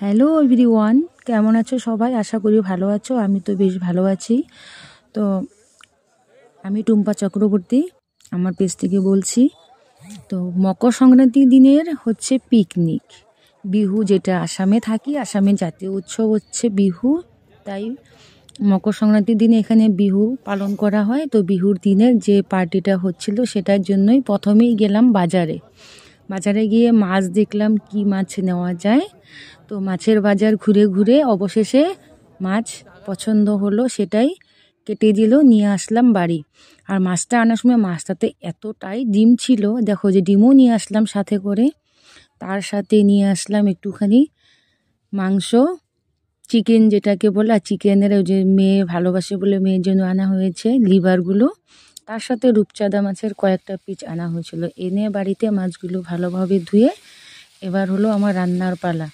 Hello everyone, কেমন আছো সবাই? আশা করি ভালো আছো। আমি তো বেশ ভালো আছি। তো আমি টুম্পা চক্রবর্তী, আমার পেজ থেকে বলছি। তো মকর সংক্রান্তি দিনের হচ্ছে পিকনিক, বিহু, যেটা আসামে থাকি, আসামের জাতীয় উৎসব হচ্ছে বিহু। তাই মকর সংক্রান্তির দিনে এখানে বিহু পালন করা হয়। তো বিহুর দিনের যে পার্টিটা হচ্ছিল সেটার জন্যই প্রথমেই গেলাম বাজারে গিয়ে মাছ দেখলাম কি মাছ নেওয়া যায়। তো মাছের বাজার ঘুরে ঘুরে অবশেষে মাছ পছন্দ হলো, সেটাই কেটে দিল, নিয়ে আসলাম বাড়ি। আর মাছটা আনার সময় মাছটাতে এতটাই ডিম ছিল, দেখো যে ডিমও নিয়ে আসলাম সাথে করে। তার সাথে নিয়ে আসলাম একটুখানি মাংস, চিকেন যেটাকে বলে, আর চিকেনের ওই যে মেয়ে ভালোবাসে বলে মেয়ের জন্য আনা হয়েছে লিভারগুলো। তার সাথে রূপচাঁদা মাছের কয়েকটা পিস আনা হয়েছিল। এনে বাড়িতে মাছগুলো ভালোভাবে ধুয়ে এবার হলো আমার রান্নার পালা।